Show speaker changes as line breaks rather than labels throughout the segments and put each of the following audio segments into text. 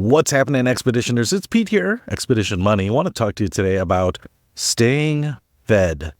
What's happening, Expeditioners? It's Pete here, Expedition Money. I want to talk to you today about staying fed,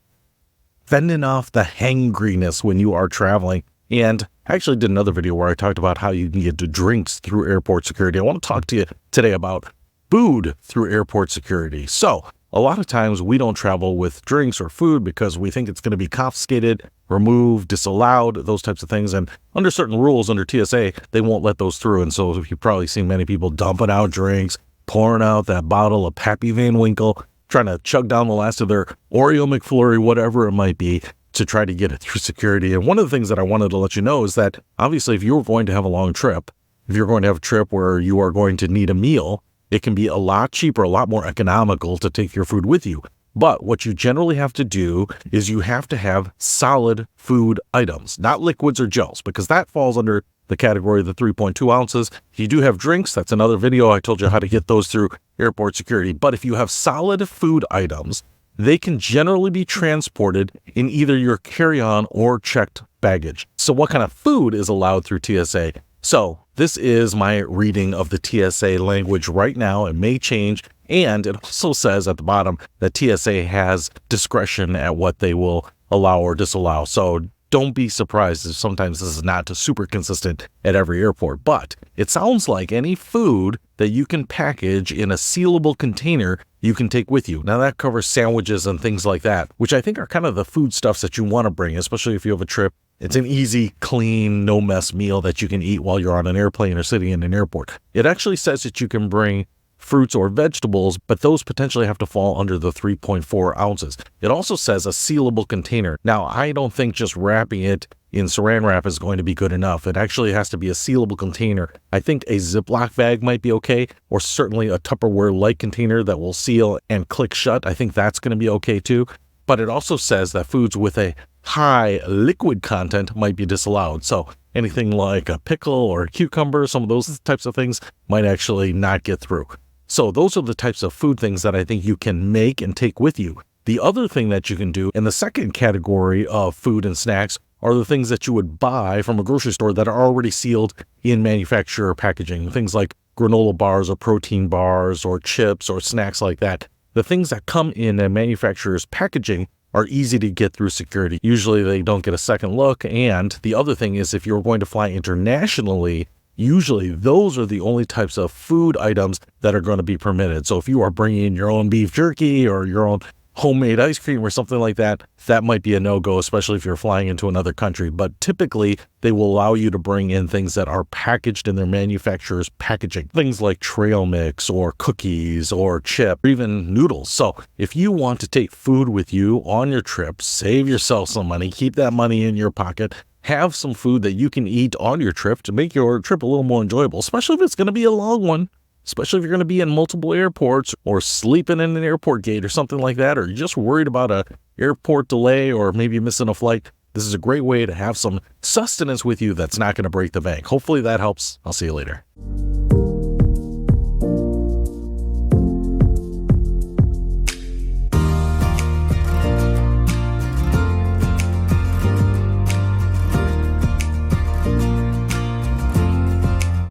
fending off the hangriness when you are traveling. And I actually did another video where I talked about how you can get drinks through airport security. I want to talk to you today about food through airport security. So a lot of times we don't travel with drinks or food because we think it's going to be confiscated, removed, disallowed, those types of things. And under certain rules under TSA, they won't let those through. And so you've probably seen many people dumping out drinks, pouring out that bottle of Pappy Van Winkle, trying to chug down the last of their Oreo McFlurry, whatever it might be, to try to get it through security. And one of the things that I wanted to let you know is that obviously if you're going to have a long trip, if you're going to have a trip where you are going to need a meal, it can be a lot cheaper, a lot more economical to take your food with you. But what you generally have to do is you have to have solid food items, not liquids or gels, because that falls under the category of the 3.2 ounces. If you do have drinks, that's another video. I told you how to get those through airport security. But if you have solid food items, they can generally be transported in either your carry-on or checked baggage. So what kind of food is allowed through TSA? So this is my reading of the TSA language right now. It may change. And it also says at the bottom that TSA has discretion at what they will allow or disallow. So don't be surprised if sometimes this is not super consistent at every airport. But it sounds like any food that you can package in a sealable container you can take with you. Now that covers sandwiches and things like that, which I think are kind of the foodstuffs that you want to bring, especially if you have a trip. It's an easy, clean, no mess meal that you can eat while you're on an airplane or sitting in an airport. It actually says that you can bring fruits or vegetables, but those potentially have to fall under the 3.4 ounces. It also says a sealable container. Now, I don't think just wrapping it in saran wrap is going to be good enough. It actually has to be a sealable container. I think a Ziploc bag might be okay, or certainly a Tupperware-like container that will seal and click shut. I think that's going to be okay too. But it also says that foods with a high liquid content might be disallowed. So anything like a pickle or a cucumber, some of those types of things might actually not get through. So those are the types of food things that I think you can make and take with you. The other thing that you can do in the second category of food and snacks are the things that you would buy from a grocery store that are already sealed in manufacturer packaging. Things like granola bars or protein bars or chips or snacks like that. The things that come in a manufacturer's packaging are easy to get through security. Usually they don't get a second look. And the other thing is if you're going to fly internationally, usually those are the only types of food items that are going to be permitted. So if you are bringing in your own beef jerky or your own homemade ice cream or something like that, that might be a no-go, especially if you're flying into another country. But typically, they will allow you to bring in things that are packaged in their manufacturer's packaging. Things like trail mix or cookies or chip, or even noodles. So if you want to take food with you on your trip, save yourself some money, keep that money in your pocket, have some food that you can eat on your trip to make your trip a little more enjoyable, especially if it's going to be a long one. Especially if you're going to be in multiple airports or sleeping in an airport gate or something like that, or you're just worried about a airport delay or maybe missing a flight. This is a great way to have some sustenance with you that's not going to break the bank. Hopefully that helps. I'll see you later.